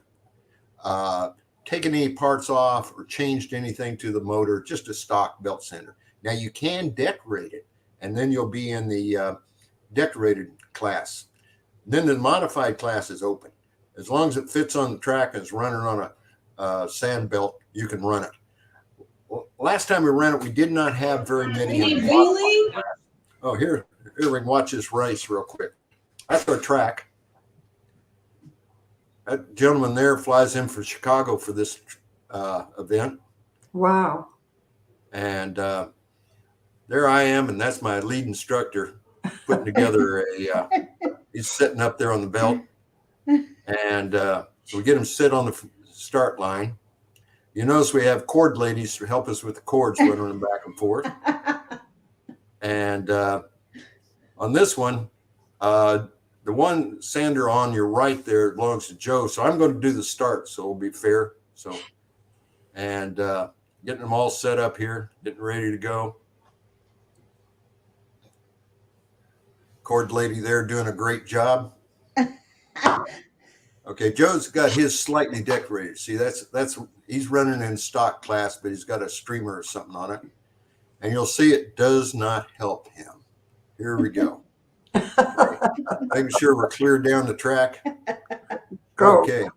taken any parts off or changed anything to the motor, just a stock belt sander. Now you can decorate it, and then you'll be in the decorated class. Then the modified class is open. As long as it fits on the track and is running on a sand belt, you can run it. Well, last time we ran it, we did not have very many. Beasley? Oh, here we can watch this race real quick. That's our track. That gentleman there flies in from Chicago for this event. Wow. And there I am, and that's my lead instructor putting together he's sitting up there on the belt. And so we get him sit on the start line. You notice we have cord ladies to help us with the cords running them back and forth. And on this one, the one sander on your right there belongs to Joe. So I'm going to do the start, so it'll be fair. So, and getting them all set up here, getting ready to go. Cord lady there doing a great job. Okay, Joe's got his slightly decorated. See, that's he's running in stock class, but he's got a streamer or something on it. And you'll see it does not help him. Here we go. Making sure we're clear down the track. Go. Okay.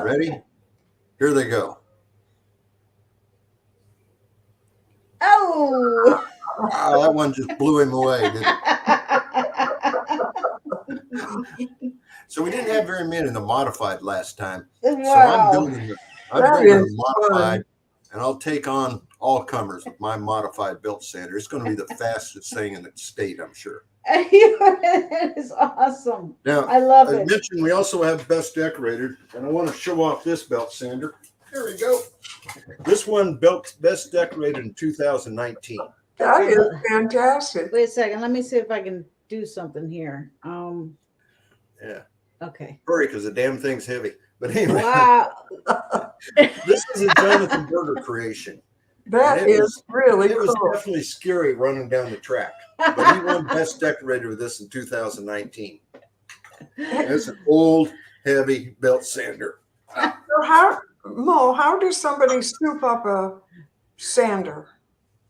Ready? Here they go. Oh! Wow, that one just blew him away, didn't it? So we didn't have very many in the modified last time. So I'm building the modified, and I'll take on all comers with my modified belt sander. It's going to be the fastest thing in the state, I'm sure. It is awesome. Now, I love I it. mentioned we also have best decorated, and I want to show off this belt sander. Here we go. This one best decorated in 2019. That is fantastic. Wait a second. Let me see if I can do something here. Yeah. Okay. Hurry, because the damn thing's heavy. But anyway, Wow. this is a Jonathan Berger creation. That is really It was cool. definitely scary running down the track. But he won best decorated with this in 2019. It's an old, heavy belt sander. So how does somebody scoop up a sander?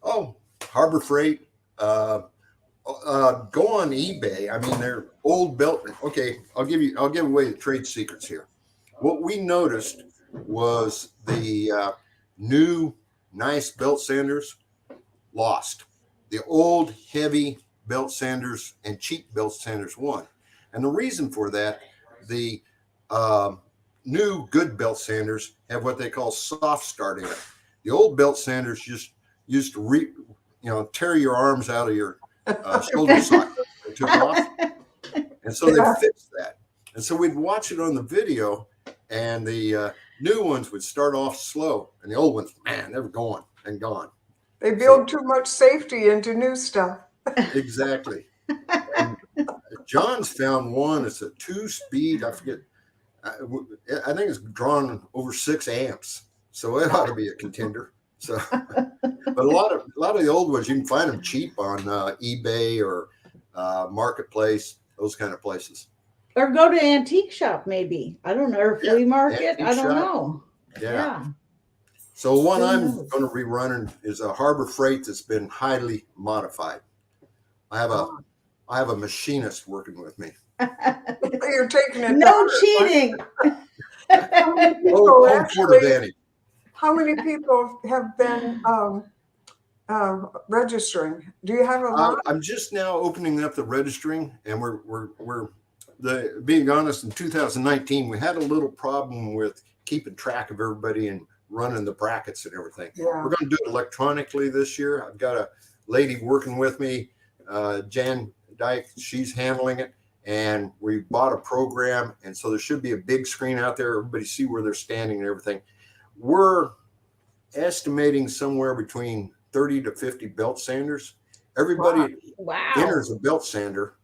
Oh, Harbor Freight. Go on eBay. I mean, they're old belt. Okay, I'll give away the trade secrets here. What we noticed was the new nice belt sanders lost. The old heavy belt sanders and cheap belt sanders won. And the reason for that, the new good belt sanders have what they call soft start in it. The old belt sanders just used to tear your arms out of your shoulder socket. They took off. And so they fixed that. And so we'd watch it on the video, and the new ones would start off slow, and the old ones, man, they were going and gone. They build too much safety into new stuff. Exactly. And John's found one. It's a 2-speed. I forget. I think it's drawn over 6 amps, so it ought to be a contender. So, but a lot of the old ones you can find them cheap on eBay or Marketplace, those kind of places. Or go to antique shop, maybe. I don't know. Or flea market. Antique I don't shop. know. Yeah. So one Who I'm knows? going to be running is a Harbor Freight that's been highly modified. I have a machinist working with me. You're taking it. No down. cheating. How many people Home court actually? advantage. How many people have been registering? Do you have a lot? I'm just now opening up the registering, and being honest, in 2019 we had a little problem with keeping track of everybody and running the brackets and everything. Yeah. We're going to do it electronically this year. I've got a lady working with me, Jan Dyke. She's handling it, and we bought a program, and so there should be a big screen out there. Everybody see where they're standing and everything. We're estimating somewhere between 30 to 50 belt sanders. Everybody Wow. enters a belt sander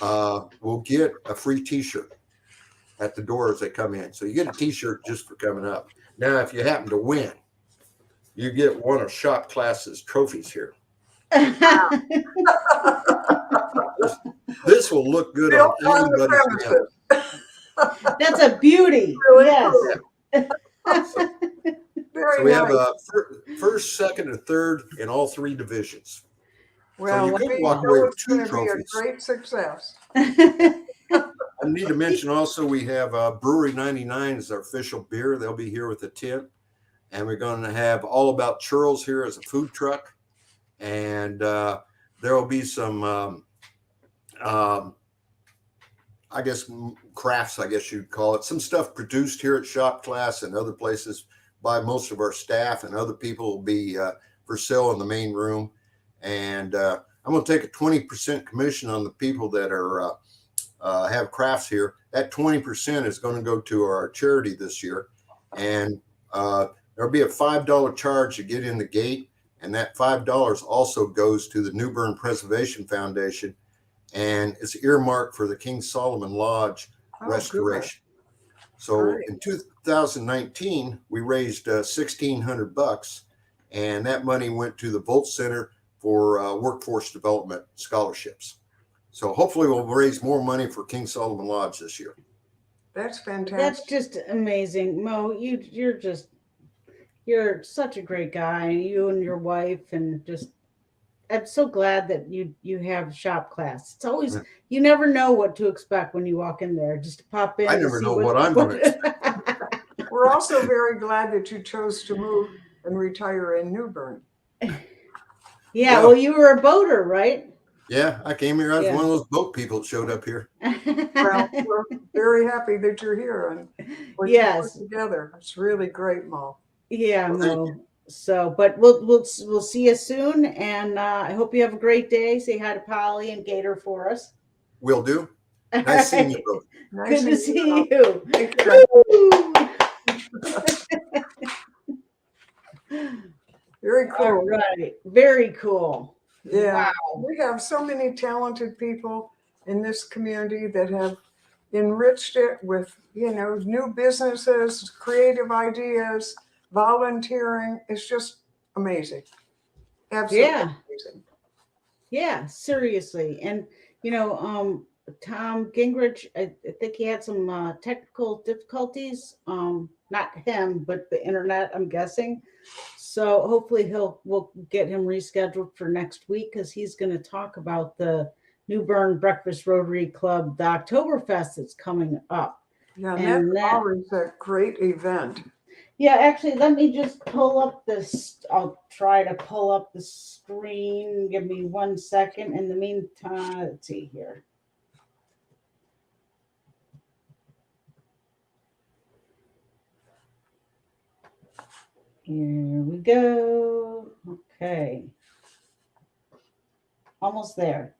will get a free T-shirt. at the door as they come in. So you get a T-shirt just for coming up. Now, if you happen to win, you get one of shop class's trophies here. This will look good on Built on the anybody's camera. premises. That's a beauty. Really Yes. cool. Very So we nice. have a first, second, and third in all three divisions. Well, you we could walk know away with it's 2 going to be a trophies. great success. I need to mention also we have Brewery 99 is our official beer. They'll be here with a tent. And we're going to have All About Churls here as a food truck. And there will be some, I guess, crafts, I guess you'd call it. Some stuff produced here at Shop Class and other places by most of our staff, and other people will be for sale in the main room. And I'm going to take a 20% commission on the people that are have crafts here. That 20% is going to go to our charity this year. And there'll be a $5 charge to get in the gate. And that $5 also goes to the New Bern Preservation Foundation. And it's earmarked for the King Solomon Lodge restoration. So Great. in 2019, we raised $1,600, and that money went to the Volt Center for workforce development scholarships. So hopefully we'll raise more money for King Solomon Lodge this year. That's fantastic. That's just amazing. Mo, you're such a great guy, you and your wife, and just I'm so glad that you have Shop Class. It's always, you never know what to expect when you walk in there. Just to pop in. I never know what I'm going to expect. We're also very glad that you chose to move and retire in New Bern. Yeah, well, you were a boater, right? Yeah, I came here. I was one of those boat people that showed up here. Well, we're very happy that you're here and we're Yes. together. It's really great, Mo. Yeah, Well, thank Mo. So, but we'll see you soon, and I hope you have a great day. Say hi to Polly and Gator for us. Will do. Nice seeing you both. Nice Good to see you. Take care. Very cool. All right, very cool. Yeah, Wow. we have so many talented people in this community that have enriched it with, new businesses, creative ideas, volunteering. It's just amazing. Absolutely amazing. Yeah, seriously. And Tom Gingrich, I think he had some technical difficulties. Not him, but the internet, I'm guessing. So hopefully we'll get him rescheduled for next week, because he's going to talk about the New Bern Breakfast Rotary Club, the Oktoberfest that's coming up. Yeah, and that's always a great event. Yeah, actually, let me just pull up this. I'll try to pull up the screen. Give me 1 second. In the meantime, let's see here. Here we go. Okay. Almost there.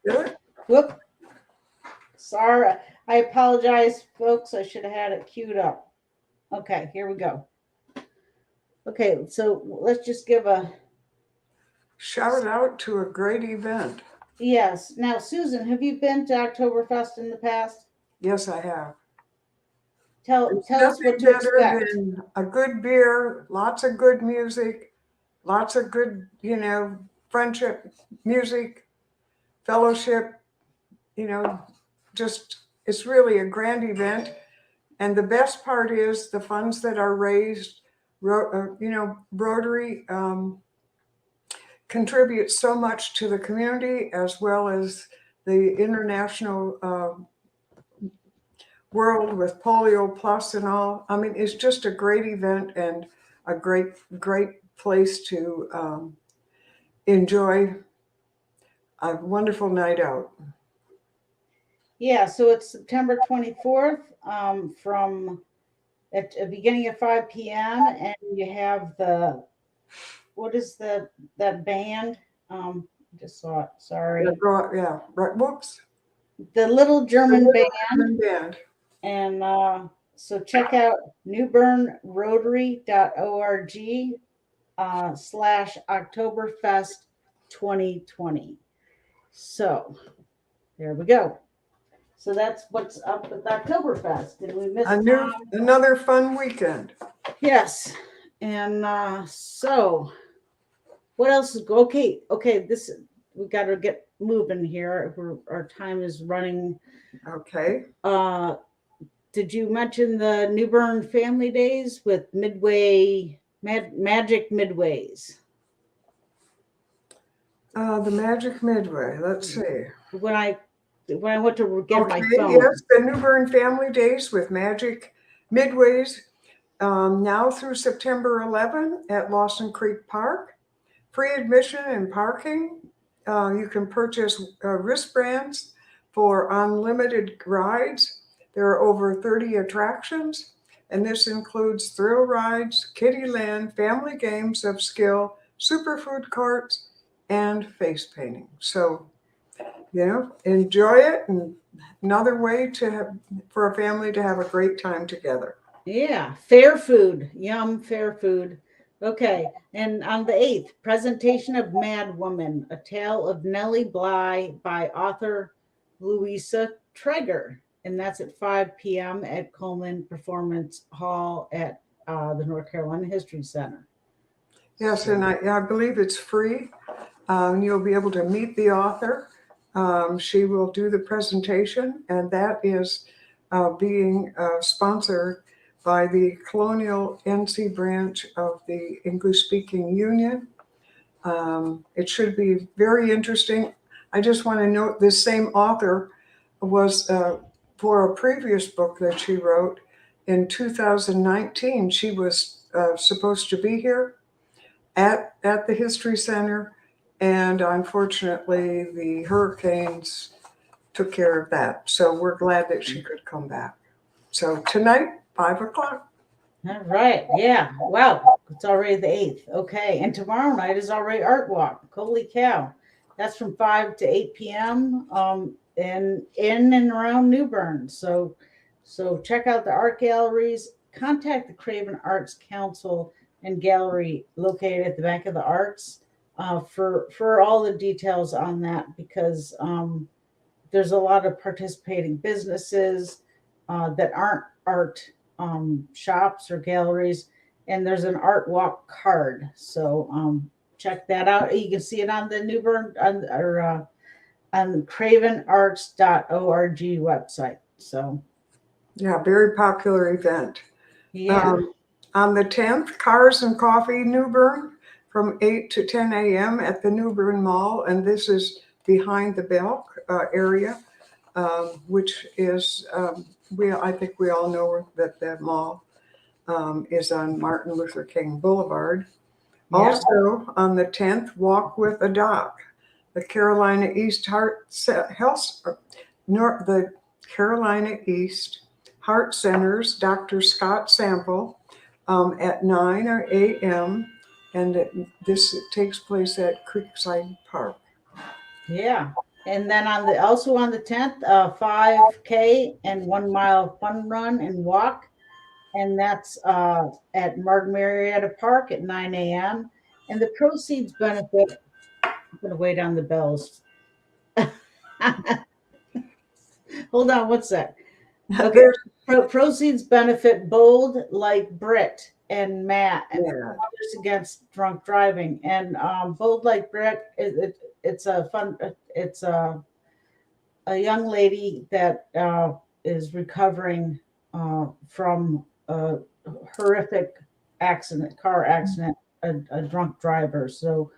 Good. Whoop. Sorry. I apologize, folks. I should have had it queued up. Okay, here we go. Okay, so let's just give a shout out to a great event. Yes. Now, Susan, have you been to Oktoberfest in the past? Yes, I have. Tell us what to expect. Than a good beer, lots of good music, lots of good, friendship, music, fellowship, just it's really a grand event. And the best part is the funds that are raised, Rotary contributes so much to the community, as well as the international world with Polio Plus and all. I mean, it's just a great event and a great place to enjoy a wonderful night out. Yeah, so it's September 24th from at the beginning of 5 p.m. and you have what is that band? Just saw it. Sorry. Yeah. Right. Whoops. The Little German Band. And so check out newbernrotary.org. slash Oktoberfest 2020. So there we go. So that's what's up with Oktoberfest. Did we miss Another fun weekend. Yes. And so what else is okay? This we got to get moving here. Our time is running. Okay. Did you mention the New Bern Family Days with Midway Magic Midways? The Magic Midway. Let's see. When I went to get my phone. Yes, the New Bern Family Days with Magic Midways, now through September 11 at Lawson Creek Park. Free admission and parking. You can purchase wristbands for unlimited rides. There are over 30 attractions, and this includes thrill rides, Kiddieland, family games of skill, superfood carts, and face painting. So, enjoy it, and another way for a family to have a great time together. Yeah, fair food, yum, fair food. Okay, and on the 8th, presentation of Mad Woman, a tale of Nellie Bly by author Louisa Treger, and that's at 5 p.m. at Coleman Performance Hall at the North Carolina History Center. Yes, and I believe it's free. You'll be able to meet the author. She will do the presentation, and that is being sponsored by the Colonial NC branch of the English-speaking Union. It should be very interesting. I just want to note this same author was, for a previous book that she wrote in 2019, she was supposed to be here at the History Center, and unfortunately the hurricanes took care of that. So we're glad that she could come back. So tonight, 5 o'clock. All right. Yeah. Wow. It's already the 8th. Okay. And tomorrow night is already Art Walk. Holy cow. That's from 5 to 8 p.m. And in and around New Bern. So check out the art galleries. Contact the Craven Arts Council and Gallery located at the Bank of the Arts for all the details on that, because there's a lot of participating businesses that aren't art shops or galleries, and there's an art walk card. So check that out. You can see it on the New Bern on the cravenarts.org website. So yeah, very popular event. yeah. On the 10th, Cars and Coffee New Bern from 8 to 10 a.m. at the New Bern Mall, and this is behind the Belk area, which is I think we all know that that mall is on Martin Luther King Boulevard. Yeah. Also on the 10th, Walk with a Doc, the Carolina East Heart Center's Dr. Scott Sample at 9 a.m. and this takes place at Creekside Park. Yeah. And then also on the 10th, 5K and 1 mile fun run and walk. And that's at Martin Marietta Park at 9 a.m. And the proceeds benefit, I'm going to wait on the bells. Hold on, what's that? Okay. Proceeds benefit Bold Like Brit and Matt and Others Against Drunk Driving. And Bold Like Brit, it's a young lady that is recovering from a horrific car accident, a drunk driver. So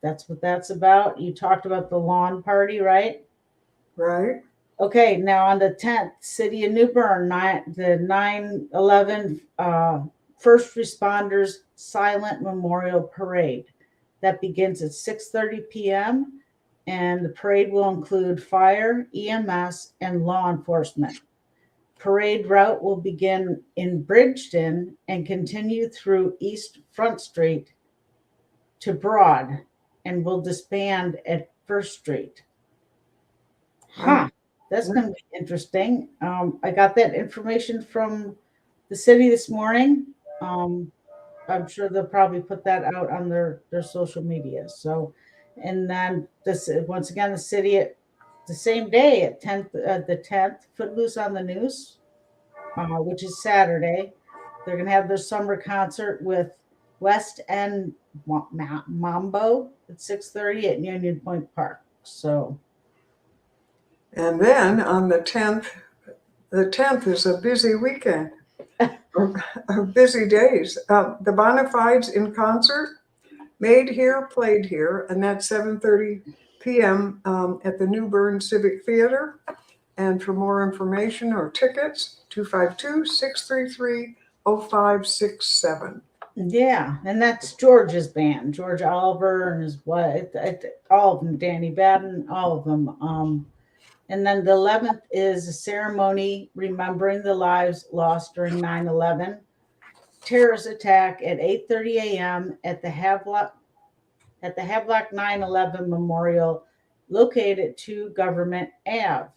that's what that's about. You talked about the lawn party, right? Right. Okay, now on the 10th, City of New Bern, the 9/11 First Responders Silent Memorial Parade. That begins at 6:30 p.m. and the parade will include fire, EMS, and law enforcement. Parade route will begin in Bridgeton and continue through East Front Street to Broad and will disband at First Street. Huh. That's going to be interesting. I got that information from the city this morning. I'm sure they'll probably put that out on their social media. So, and then this once again, the city at the same day at the 10th, Footloose on the News, which is Saturday. They're gonna have their summer concert with West End Mambo at 6:30 at Union Point Park. So, And then on the 10th is a busy weekend, busy days. The Bonafides in concert, Made Here, Played Here, and that's 7:30 p.m. At the New Bern Civic Theater. And for more information or tickets, 252-633-0567. yeah, and that's George's band, George Oliver and his wife, all of them, Danny Baden, all of them. And then the 11th is a ceremony remembering the lives lost during 9/11 terrorist attack at 8:30 a.m. at the Havelock 9/11 Memorial, located at 2 Government Ave.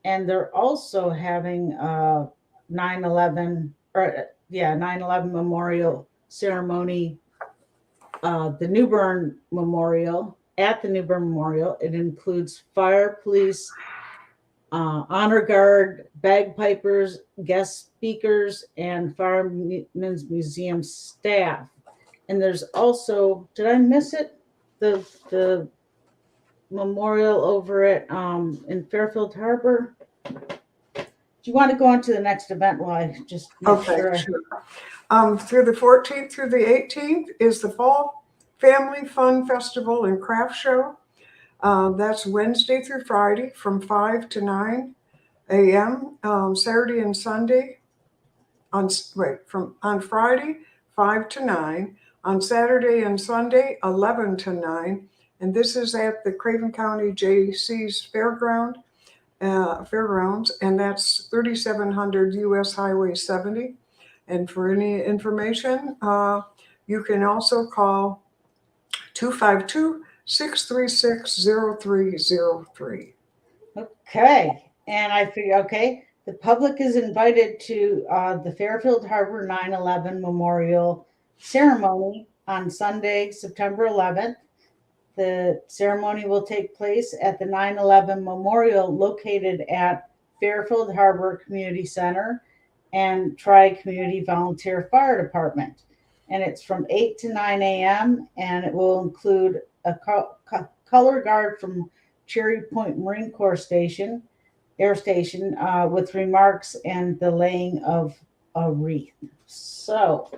And they're also having 9/11 Memorial ceremony, the New Bern Memorial. At the New Bern Memorial, it includes fire, police, honor guard, bagpipers, guest speakers, and Firemen's Museum staff. And there's also, did I miss it? The memorial over at in Fairfield Harbor. Do you want to go on to the next event while I just make sure? Sure. Through the 14th through the 18th is the Fall Family Fun Festival and Craft Show. That's Wednesday through Friday from 5 to 9 a.m. Saturday and Sunday on Friday 5 to 9, on Saturday and Sunday 11 to 9, and this is at the Craven County J.C.'s Fairgrounds, and that's 3700 U.S. Highway 70. And for any information, you can also call 252-636-0303. Okay. And I figure, okay, the public is invited to the Fairfield Harbor 9/11 Memorial Ceremony on Sunday, September 11th. The ceremony will take place at the 9/11 Memorial located at Fairfield Harbor Community Center and Tri-Community Volunteer Fire Department. And it's from 8 to 9 a.m. and it will include a color guard from Cherry Point Marine Corps Air Station with remarks and the laying of a wreath. So,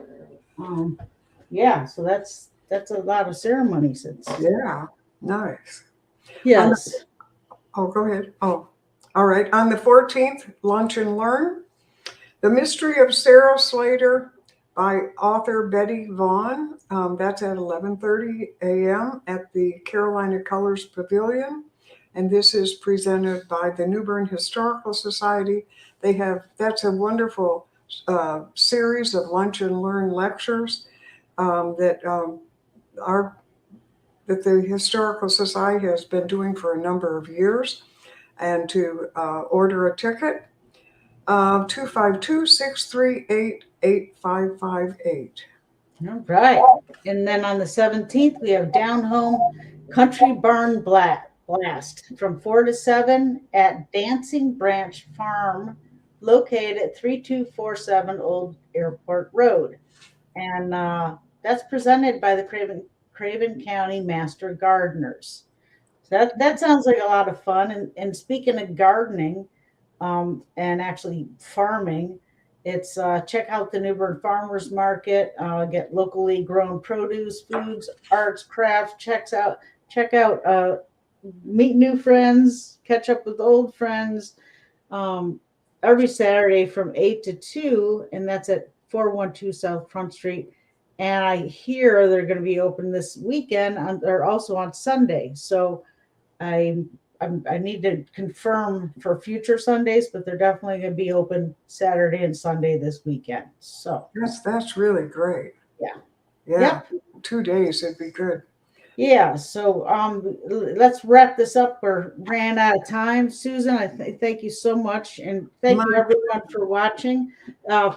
so that's a lot of ceremonies. Yeah, nice. Yes. Go ahead. Oh, all right. On the 14th, Lunch and Learn. The Mystery of Sarah Slater by author Betty Vaughn. That's at 11:30 a.m. at the Carolina Colors Pavilion. And this is presented by the New Bern Historical Society. That's a wonderful series of Lunch and Learn lectures that the Historical Society has been doing for a number of years. And to order a ticket, 252-638-8558. All right. And then on the 17th, we have Down Home Country Barn Blast from 4 to 7 at Dancing Branch Farm, located at 3247 Old Airport Road. And that's presented by the Craven County Master Gardeners. So that sounds like a lot of fun. And speaking of gardening and actually farming, it's check out the New Bern Farmers Market, get locally grown produce, foods, arts, crafts, check out meet new friends, catch up with old friends, every Saturday from 8 to 2, and that's at 412 South Front Street. And I hear they're going to be open this weekend. They're also on Sunday. So I need to confirm for future Sundays, but they're definitely going to be open Saturday and Sunday this weekend. So That's really great. Yeah. Yeah. 2 days, it'd be good. Yeah, so let's wrap this up. We're ran out of time. Susan, I thank you so much, and thank you everyone for watching.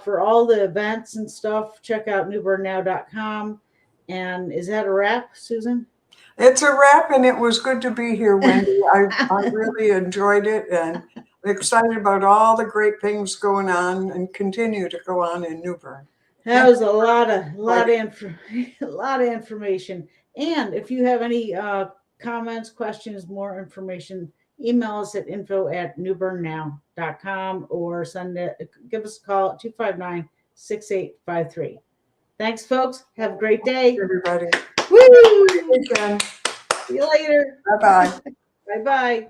For all the events and stuff, check out newbernnow.com. And is that a wrap, Susan? It's a wrap, and it was good to be here, Wendy. I really enjoyed it, and I'm excited about all the great things going on and continue to go on in New Bern. That was a lot of information. And if you have any comments, questions, more information, email us at info@newbernnow.com or give us a call at 259-6853. Thanks, folks. Have a great day. Everybody. Woo! Weekend. See you later. Bye-bye. Bye-bye.